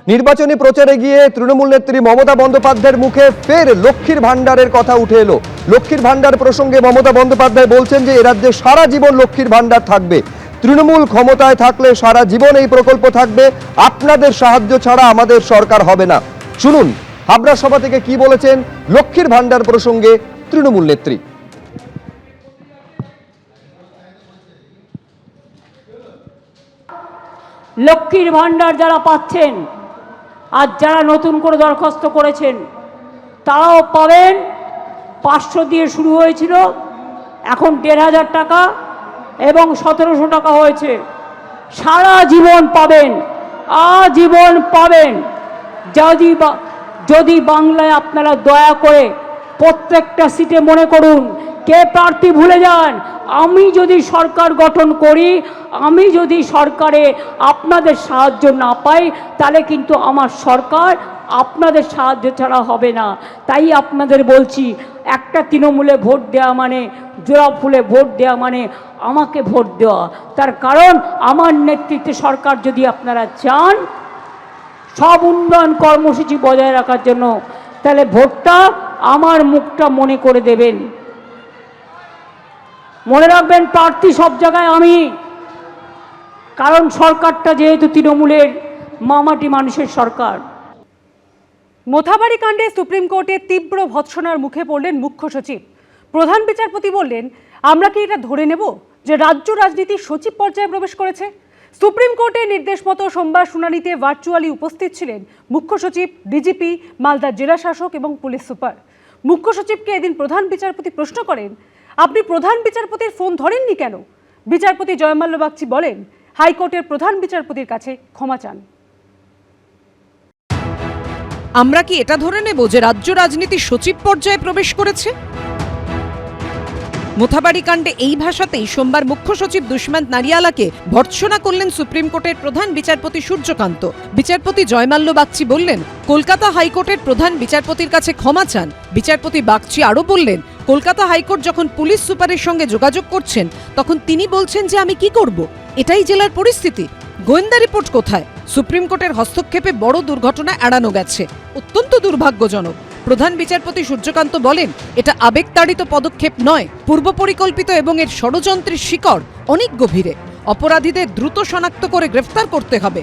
নির্বাচনী প্রচারে গিয়ে তৃণমূল নেত্রী মমতা বন্দ্যোপাধ্যায়ের মুখে ফের লক্ষ্মীর ভান্ডারের কথা উঠে এলো। লক্ষ্মীর ভান্ডার প্রসঙ্গে মমতা বন্দ্যোপাধ্যায় বলছেন যে এ রাজ্যে সারা জীবন লক্ষ্মীর ভান্ডার থাকবে। তৃণমূল ক্ষমতায় থাকলে সারা জীবন এই প্রকল্প থাকবে, আপনাদের সাহায্য ছাড়া আমাদের সরকার হবে না। শুনুন হাবড়া সভা থেকে কি বলেছেন লক্ষ্মীর ভান্ডার প্রসঙ্গে তৃণমূল নেত্রী। লক্ষ্মীর ভান্ডার যারা পাচ্ছেন আর যারা নতুন করে দরখাস্ত করেছেন তারাও পাবেন। 500 দিয়ে শুরু হয়েছিল, এখন 1500 টাকা এবং 1700 টাকা হয়েছে। সারা জীবন পাবেন, আজীবন পাবেন। যদি বাংলায় আপনারা দয়া করে প্রত্যেকটা সিটে মনে করুন কে প্রার্থী ভুলে যান, আমি যদি সরকার গঠন করি, আমি যদি সরকারে আপনাদের সাহায্য না পাই, তাহলে কিন্তু আমার সরকার আপনাদের সাহায্য ছাড়া হবে না। তাই আপনাদের বলছি, একটা তৃণমূলে ভোট দেওয়া মানে, জোড়া ফুলে ভোট দেওয়া মানে আমাকে ভোট দেওয়া। তার কারণ আমার নেতৃত্বে সরকার যদি আপনারা চান সব উন্নয়ন কর্মসূচি বজায় রাখার জন্য, তাহলে ভোটটা আমার মুখটা মনে করে দেবেন। মনে রাখবেন প্রার্থী সব জায়গায় আমি, কারণ সরকারটা যেহেতু তৃণমূলের মামাটি মানুষের সরকার। মোথাবাড়ি কাণ্ডে সুপ্রিম কোর্টে তীব্র ভৎসনার মুখে পড়লেন মুখ্য সচিব। প্রধান বিচারপতি বললেন, আমরা কি এটা ধরে নেব যে রাজ্য রাজনীতি সচিব পর্যায়ে প্রবেশ করেছে? সুপ্রিম কোর্টের নির্দেশ মতো সোমবার শুনানিতে ভার্চুয়ালি উপস্থিত ছিলেন মুখ্য সচিব, ডিজিপি, মালদার জেলা শাসক এবং পুলিশ সুপার। মুখ্য সচিবকে এদিন প্রধান বিচারপতি প্রশ্ন করেন, আপনি প্রধান বিচারপতির ফোন ধরেননি কেন? বিচারপতি জয়মাল্য বাগচি বলেন, হাইকোর্টের প্রধান বিচারপতির কাছে ক্ষমা চান। আমরা কি এটা ধরে নেব যে রাজ্য রাজনীতি সচিব পর্যায়ে প্রবেশ করেছে? মোথাবাড়ি কাণ্ডে এই ভাষাতেই সোমবার মুখ্য সচিব দুষ্মন্ত নারিয়ালাকে ভর্ৎসনা করলেন সুপ্রিম কোর্টের প্রধান বিচারপতি সূর্যকান্ত। বিচারপতি জয়মাল্য বাগচি বললেন, কলকাতা হাইকোর্টের প্রধান বিচারপতির কাছে ক্ষমা চান। বিচারপতি বাগচি আরও বললেন, কলকাতা হাইকোর্ট যখন পুলিশ সুপারের সঙ্গে যোগাযোগ করছেন তখন তিনি বলছেন যে আমি কি করব, এটাই জেলার পরিস্থিতি, গোয়েন্দা রিপোর্ট কোথায়? সুপ্রিম কোর্টের হস্তক্ষেপে বড় দুর্ঘটনা এড়ানো গেছে, অত্যন্ত দুর্ভাগ্যজনক। প্রধান বিচারপতি সূর্যকান্ত বলেন, এটা আবেগতাড়িত পদক্ষেপ নয়, পূর্ব পরিকল্পিত এবং এর ষড়যন্ত্রের শিকড় অনেক গভীরে। অপরাধীদের দ্রুত শনাক্ত করে গ্রেফতার করতে হবে।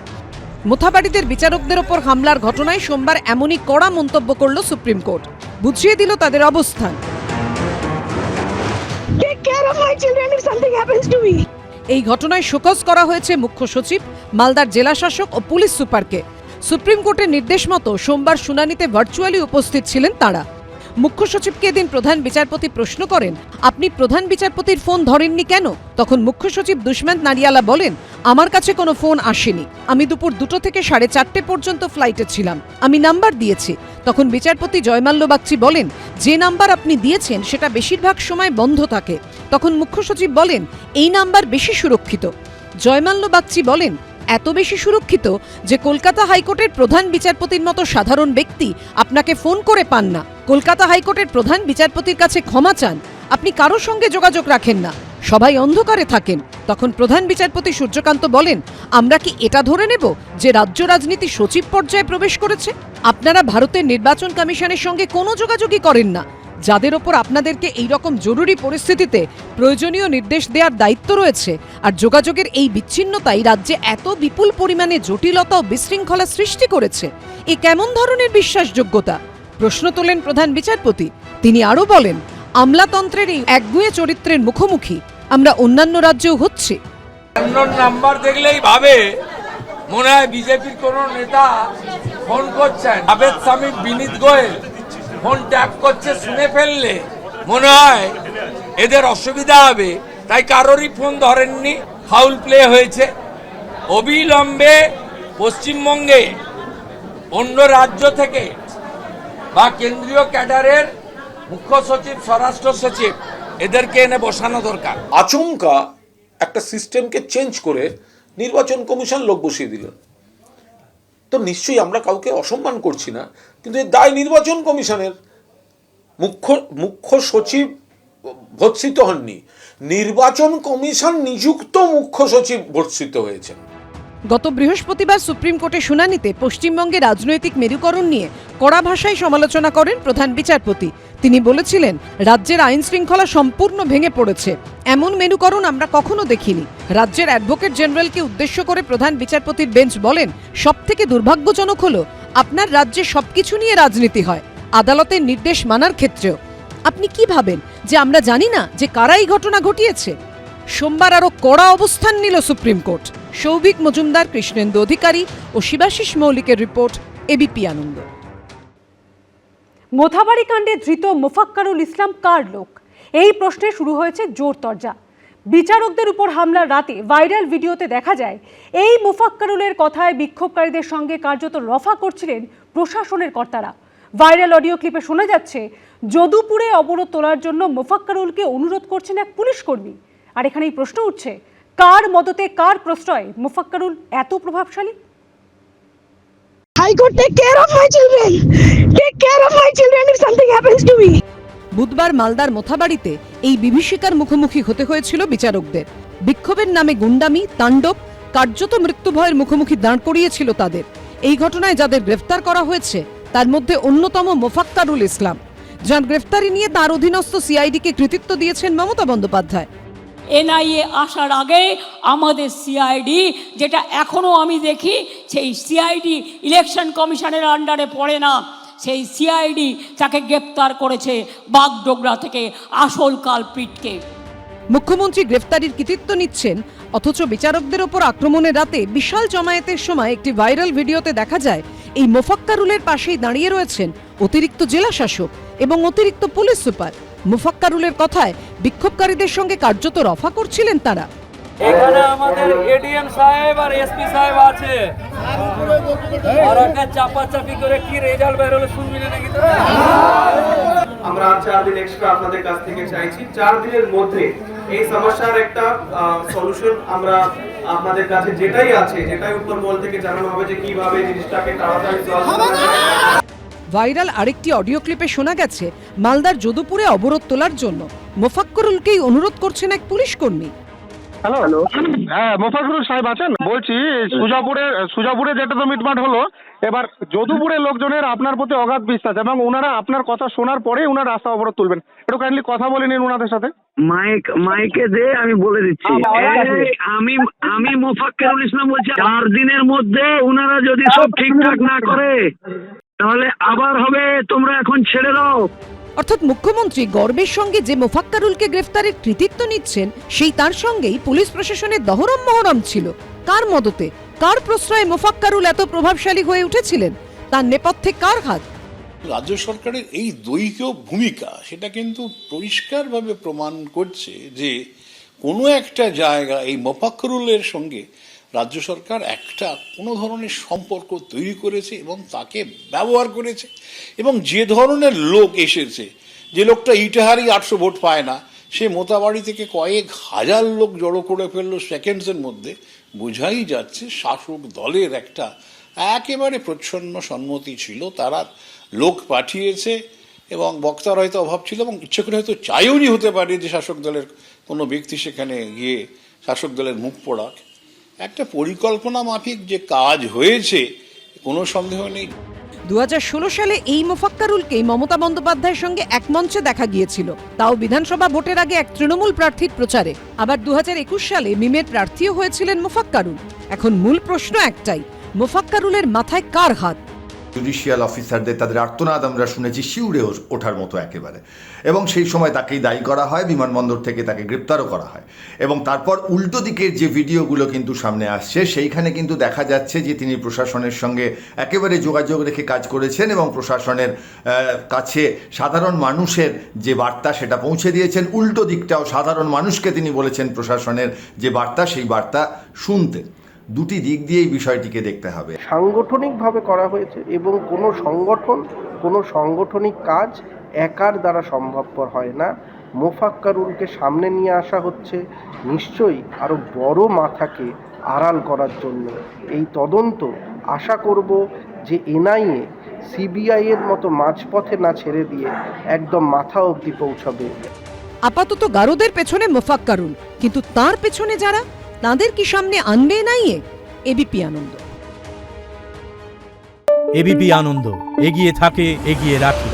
মোথাবাড়িদের বিচারকদের ওপর হামলার ঘটনায় সোমবার এমনই কড়া মন্তব্য করল সুপ্রিম কোর্ট, বুঝিয়ে দিল তাদের অবস্থান। এই ঘটনায় শোকজ করা হয়েছে মুখ্য সচিব, মালদার জেলা শাসক ও পুলিশ সুপারকে। সুপ্রিম কোর্টের নির্দেশ মতো সোমবার শুনানিতে ভার্চুয়ালি উপস্থিত ছিলেন তারা। মুখ্য সচিবকে এদিন প্রধান বিচারপতি প্রশ্ন করেন, আপনি প্রধান বিচারপতির ফোন ধরেননি কেন? তখন মুখ্য সচিব দুষ্মন্ত নারিয়ালা বলেন, আমার কাছে কোনো ফোন আসেনি, আমি দুপুর 2টো থেকে 4:30 পর্যন্ত ফ্লাইটে ছিলাম, আমি নাম্বার দিয়েছি। তখন বিচারপতি জয়মাল্য বাগচি বলেন, যে নাম্বার আপনি দিয়েছেন সেটা বেশিরভাগ সময় বন্ধ থাকে। তখন মুখ্য সচিব বলেন, এই নাম্বার বেশি সুরক্ষিত। জয়মাল্য বাগচি বলেন, এত বেশি সুরক্ষিত যে কলকাতা হাইকোর্টের প্রধান বিচারপতির মতো সাধারণ ব্যক্তি আপনাকে ফোন করে পান না। কলকাতা হাইকোর্টের প্রধান বিচারপতির কাছে ক্ষমা চান, আপনি কারোর সঙ্গে যোগাযোগ রাখেন না, সবাই অন্ধকারে থাকেন। তখন প্রধান বিচারপতি সূর্যকান্ত বলেন, আমরা কি এটা ধরে নেব যে রাজ্য রাজনীতি সচিব পর্যায়ে প্রবেশ করেছে? আপনারা ভারতের নির্বাচন কমিশনের সঙ্গে কোনো যোগাযোগই করেন না, যাদের ওপর আপনাদেরকে এই রকম জরুরি পরিস্থিতিতে প্রয়োজনীয় নির্দেশ দেওয়ার দায়িত্ব রয়েছে। আর যোগাযোগের এই বিচ্ছিন্নতাই রাজ্যে এত বিপুল পরিমাণে জটিলতা ও বিশৃঙ্খলা সৃষ্টি করেছে। এ কেমন ধরনের বিশ্বাসযোগ্যতা? প্রশ্ন তোলেন প্রধান বিচারপতি। তিনি আরও বলেন, আমলাতন্ত্রের এই একগুঁয়ে চরিত্রের মুখোমুখি আমরা অন্যান্য রাজ্যেও হচ্ছি। নাম্বার দেখলেই ভাবে মনে হয় বিজেপির কোন নেতা ফোন করছেন। আবেদ স্বামী বিনীত গোয়েল ফোন ট্যাপ করছে, শুনে ফেললে মনে হয় এদের অসুবিধা হবে, তাই কারোরই ফোন ধরেননি। ফাউল প্লে হয়েছে। অবিলম্বে পশ্চিমবঙ্গে অন্য রাজ্য থেকে বা কেন্দ্রীয় ক্যাডারের মুখ্য সচিব, স্বরাষ্ট্র সচিব এদেরকে এনে বসানো দরকার। আচমকা একটা সিস্টেমকে চেঞ্জ করে নির্বাচন কমিশন লোক বসিয়ে দিলেন। তো নিশ্চয়ই আমরা কাউকে অসম্মান করছি না, কিন্তু এর দায় নির্বাচন কমিশনের। মুখ্য সচিব ভর্ৎসিত হননি, নির্বাচন কমিশন নিযুক্ত মুখ্য সচিব ভর্ৎসিত হয়েছেন। গত বৃহস্পতিবার সুপ্রিম কোর্টে শুনানিতে পশ্চিমবঙ্গে রাজনৈতিক মেরুকরণ নিয়ে কড়া ভাষায় সমালোচনা করেন প্রধান বিচারপতি। তিনি বলেছিলেন, রাজ্যের আইন শৃঙ্খলা সম্পূর্ণ ভেঙে পড়েছে, এমন মেরুকরণ আমরা কখনো দেখিনি। রাজ্যের অ্যাডভোকেট জেনারেলকে উদ্দেশ্য করে প্রধান বিচারপতির বেঞ্চ বলেন, সবথেকে দুর্ভাগ্যজনক হলো আপনার রাজ্যে সবকিছু নিয়ে রাজনীতি হয়, আদালতের নির্দেশ মানার ক্ষেত্রেও। আপনি কি ভাবেন যে আমরা জানি না যে কারা এই ঘটনা ঘটিয়েছে? সোমবার আরও কড়া অবস্থান নিল সুপ্রিম কোর্ট। সৌভিক মজুমদার, কৃষ্ণেন্দু অধিকারী ও শিবাশিস মৌলিকের রিপোর্ট, এবিপি আনন্দ। মোথাবাড়ি কাণ্ডে ধৃত মোফাক্কারুল ইসলাম কার লোক, এই প্রশ্নে শুরু হয়েছে জোর তরজা। বিচারকদের উপর হামলার রাতে ভাইরাল ভিডিওতে দেখা যায় এই মোফাক্কারুলের কথায় বিক্ষোভকারীদের সঙ্গে কার্যত রফা করছিলেন প্রশাসনের কর্তারা। ভাইরাল অডিও ক্লিপে শোনা যাচ্ছে যদুপুরে অবরোধ তোলার জন্য মোফাক্কারুলকে অনুরোধ করছেন এক পুলিশ কর্মী। আর এখানেই প্রশ্ন উঠছে, কার মদতে, কার প্রশ্রয়ে মোফাক্কারুল এত প্রভাবশালী? High Court, take care of my children. Take care of my children if something happens to me. বুধবার মালদার মোথাবাড়িতে এই বিভীষিকার মুখোমুখি হতে হয়েছিল বিচারকদের। বিক্ষোভের নামে গুন্ডামি, তাণ্ডব, কার্যত মৃত্যুভয়ের মুখোমুখি দাঁড় করিয়েছিল তাদের। এই ঘটনায় যাদের গ্রেফতার করা হয়েছে তার মধ্যে অন্যতম মোফাক্কারুল ইসলাম, যার গ্রেফতারি নিয়ে তার অধীনস্থ সিআইডিকে কৃতিত্ব দিয়েছেন মমতা বন্দ্যোপাধ্যায়। এনআইএ আসার আগে আমাদের সিআইডি, যেটা এখনও আমি দেখি সেই সিআইডি ইলেকশন কমিশনের আন্ডারে পড়ে না, সেই সিআইডি তাকে গ্রেপ্তার করেছে বাগডোগরা থেকে আসল কালপ্রিটকে। মুখ্যমন্ত্রী গ্রেফতারির কৃতিত্ব নিচ্ছেন, অথচ বিচারকদের ওপর আক্রমণের রাতে বিশাল জমায়েতের সময় একটি ভাইরাল ভিডিওতে দেখা যায় এই মোফাক্কারুলের পাশেই দাঁড়িয়ে রয়েছেন অতিরিক্ত জেলা শাসক এবং অতিরিক্ত পুলিশ সুপার। মোফাক্কারুলের কথায় বিক্ষোভকারীদের সঙ্গে কার্যত রফা করছিলেন তারা। এখানে আমাদের এডিএম সাহেব আর এসপি সাহেব আছে, আর একটা চাপাচাপি করে কি রেজাল্ট বের হলো শুনবি না নাকি তোরা? আমরা 4 দিন এক্সট্রা আপনাদের কাছ থেকে চাইছি। 4 দিনের মধ্যে এই সমস্যার একটা সলিউশন আমরা আপনাদের কাছে যেটাই আছে, যেটাই উপর মহল থেকে জানানো হবে যে কিভাবে জিনিসটাকে তাড়াতাড়ি সলভ করা যায়। ভাইরাল আরেকটি অডিও ক্লিপে শোনা গেছে মালদার যদুপুরে অবরোধ তোলার জন্য মোফাক্কারুলকেই অনুরোধ করছেন এক পুলিশ কর্মী। হ্যালো, হ্যাঁ মোফাক্কারুল সাহেব আছেন? বলছি সুজাপুরে যেটা তো মিটমাট হলো, এবার যদুপুরের লোকজনের আপনার প্রতি অগাধ বিশ্বাস এবং ওনারা আপনার কথা শোনার পরেই ওনারা রাস্তা অবরোধ তুলবেন। একটু কাইন্ডলি কথা বলে নিন ওনাদের সাথে। মাইকে দে, আমি বলে দিচ্ছি। আমি মোফাক্কারুল ইসলাম বলছি, 4 দিনের মধ্যে ওনারা যদি সব ঠিকঠাক না করে তাহলে আবার হবে, তোমরা এখন ছেড়ে দাও। অর্থাৎ মুখ্যমন্ত্রী গর্বের সঙ্গে যে মোফাক্কারুলকে গ্রেফতারের কৃতিত্ব নিচ্ছেন, সেই তার সঙ্গেই পুলিশ প্রশাসনের দহরম মহরম ছিল। কার মদতে, কার প্রশ্রয়ে মোফাক্কারুল এত প্রভাবশালী হয়ে উঠেছিলেন? তার নেপথ্যে কার হাত? রাজ্য সরকারের এই দৈহিক ভূমিকা সেটা কিন্তু পরিষ্কারভাবে প্রমাণ করছে যে কোনো একটা জায়গা এই মোফাক্কারুলের সঙ্গে রাজ্য সরকার একটা কোনো ধরনের সম্পর্ক তৈরি করেছে এবং তাকে ব্যবহার করেছে। এবং যে ধরনের লোক এসেছে, যে লোকটা ইটাহারি 800 ভোট পায় না, সে মোথাবাড়ি থেকে কয়েক হাজার লোক জড়ো করে ফেললো সেকেন্ডসের মধ্যে, বোঝাই যাচ্ছে শাসক দলের একটা একেবারে প্রচ্ছন্ন সম্মতি ছিল। তারা লোক পাঠিয়েছে এবং বক্তার হয়তো অভাব ছিল এবং ইচ্ছে করে হয়তো চাইওনি হতে পারে যে শাসক দলের কোনো ব্যক্তি সেখানে গিয়ে শাসক দলের মুখ পোড়াক। একটা পরিকল্পনা মাফিক যে কাজ হয়েছে কোনো সন্দেহ নেই। 2016 সালে এই মোফাক্কারুলকেই মমতা বন্দ্যোপাধ্যায়ের সঙ্গে এক মঞ্চে দেখা গিয়েছিল, তাও বিধানসভা ভোটের আগে এক তৃণমূল প্রার্থীর প্রচারে। আবার 2021 সালে মিমের প্রার্থীও হয়েছিলেন মোফাক্কারুল। এখন মূল প্রশ্ন একটাই, মোফাক্কারুলের মাথায় কার হাত? জুডিশিয়াল অফিসারদের তাদের আর্তনাদ আমরা শুনেছি শিউরে ওঠার মতো একেবারে, এবং সেই সময় তাকেই দায়ী করা হয়, বিমানবন্দর থেকে তাকে গ্রেপ্তারও করা হয়। এবং তারপর উল্টো দিকের যে ভিডিওগুলো কিন্তু সামনে আসছে, সেইখানে কিন্তু দেখা যাচ্ছে যে তিনি প্রশাসনের সঙ্গে একেবারে যোগাযোগ রেখে কাজ করেছেন এবং প্রশাসনের কাছে সাধারণ মানুষের যে বার্তা সেটা পৌঁছে দিয়েছেন। উল্টো দিকটাও সাধারণ মানুষকে তিনি বলেছেন প্রশাসনের যে বার্তা, সেই বার্তা শুনতে। দুটি দিক দিয়েই বিষয়টিকে দেখতে হবে। সাংগঠনিকভাবে করা হয়েছে এবং কোনো সংগঠন, কোনো সাংগঠনিক কাজ একার দ্বারা সম্ভবপর হয় না। মোফাক্কারুলকে সামনে নিয়ে আসা হচ্ছে নিশ্চয়ই আরও বড় মাথাকে আড়াল করার জন্য। এই তদন্ত আশা করব যে এনআইএ সিবিআইয়ের মতো মাঝপথে না ছেড়ে দিয়ে একদম মাথা অবধি পৌঁছাবে। আপাতত গারদের পেছনে মোফাক্কারুল, কিন্তু তার পেছনে যারা, তাদের কি সামনে আনবে এনআইএ? এবিপি আনন্দ। এবিপি আনন্দ, এগিয়ে থাকে, এগিয়ে রাখে।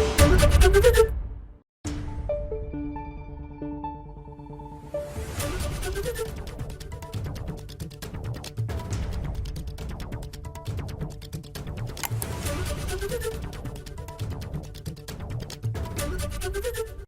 Thank you.